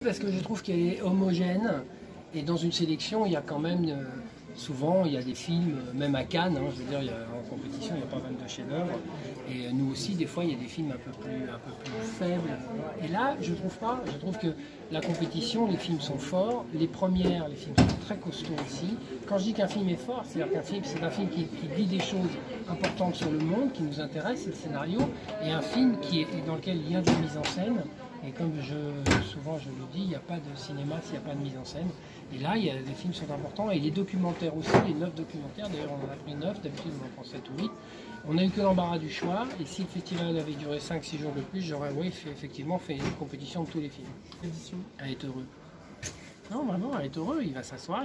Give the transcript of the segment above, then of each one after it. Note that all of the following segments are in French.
Parce que je trouve qu'elle est homogène et dans une sélection, il y a quand même, souvent, il y a des films, même à Cannes, je veux dire, en compétition, il n'y a pas 22 chefs-d'œuvre. Et nous aussi, des fois, il y a des films un peu plus faibles. Et là, je trouve pas. Je trouve que la compétition, les films sont forts. Les premières, les films sont très costauds aussi. Quand je dis qu'un film est fort, c'est-à-dire qu'un film, c'est un film qui dit des choses importantes sur le monde, qui nous intéresse, c'est le scénario, et un film dans lequel il y a de la mise en scène. Et comme souvent je le dis, il n'y a pas de cinéma s'il n'y a pas de mise en scène. Et là, les films sont importants. Et les documentaires aussi, les 9 documentaires, d'ailleurs on en a pris 9, d'habitude on en prend 7 ou 8. On a eu que l'embarras du choix. Et si le festival avait duré 5-6 jours de plus, j'aurais effectivement fait une compétition de tous les films. Édition. Elle est heureuse. Non, vraiment, elle est heureux, il va s'asseoir,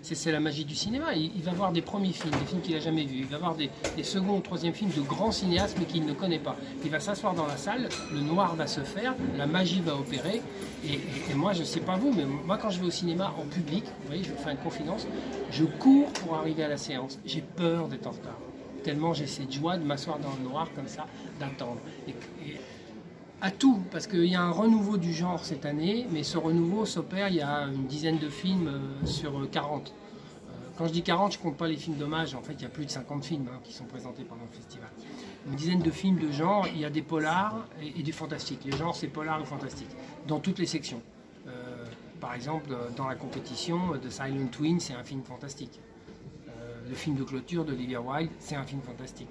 c'est la magie du cinéma, il va voir des premiers films, des films qu'il n'a jamais vus, il va voir des seconds ou troisièmes films de grands cinéastes mais qu'il ne connaît pas. Il va s'asseoir dans la salle, le noir va se faire, la magie va opérer, et moi, je ne sais pas vous, mais moi quand je vais au cinéma en public, vous voyez, je vous fais une confidence, je cours pour arriver à la séance, j'ai peur d'être en retard, tellement j'ai cette joie de m'asseoir dans le noir comme ça, d'attendre. À tout, parce qu'il y a un renouveau du genre cette année, mais ce renouveau s'opère, il y a une dizaine de films sur 40. Quand je dis 40, je ne compte pas les films d'hommage, en fait il y a plus de 50 films qui sont présentés pendant le festival. Une dizaine de films de genre, il y a des polars et du fantastique. Les genres c'est polar et fantastique, dans toutes les sections. Par exemple, dans la compétition, The Silent Twin, c'est un film fantastique. Le film de clôture d'Olivia Wilde, c'est un film fantastique.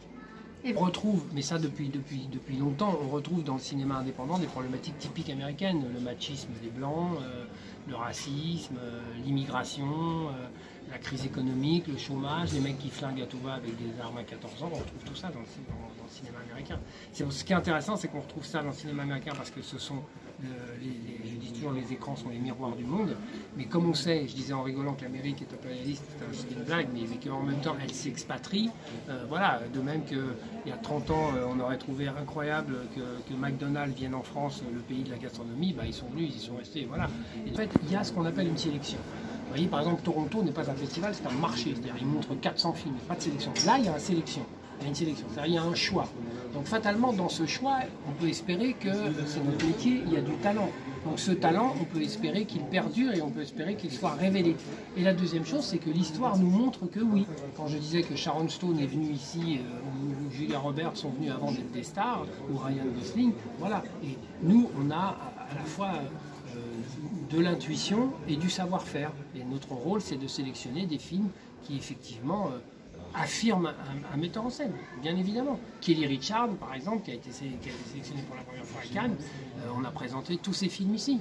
On retrouve, mais ça depuis longtemps, on retrouve dans le cinéma indépendant des problématiques typiques américaines, le machisme des Blancs, le racisme, l'immigration, la crise économique, le chômage, les mecs qui flinguent à tout va avec des armes à 14 ans, on retrouve tout ça dans le cinéma américain. Ce qui est intéressant, c'est qu'on retrouve ça dans le cinéma américain parce que ce sont, je dis toujours, les écrans sont les miroirs du monde, mais comme on sait, je disais en rigolant que l'Amérique est impérialiste, c'est une blague, mais qu'en même temps elle s'expatrie, voilà, de même qu'il y a 30 ans, on aurait trouvé incroyable que McDonald's vienne en France, le pays de la gastronomie, ils sont venus, ils y sont restés, voilà. Et en fait, il y a ce qu'on appelle une sélection. Vous voyez, par exemple, Toronto n'est pas un festival, c'est un marché, c'est-à-dire il montre 400 films, il n'y a pas de sélection. Là, il y a une sélection, c'est-à-dire il y a un choix. Donc fatalement, dans ce choix, on peut espérer que c'est notre métier, il y a du talent. Donc ce talent, on peut espérer qu'il perdure et on peut espérer qu'il soit révélé. Et la deuxième chose, c'est que l'histoire nous montre que oui. Quand je disais que Sharon Stone est venue ici, ou Julia Roberts sont venus avant d'être des stars, ou Ryan Gosling, voilà. Et nous, on a à la fois de l'intuition et du savoir-faire. Et notre rôle, c'est de sélectionner des films qui, effectivement, affirment un metteur en scène, bien évidemment. Kelly Richard, par exemple, qui a été sélectionné pour la première fois à Cannes, on a présenté tous ses films ici.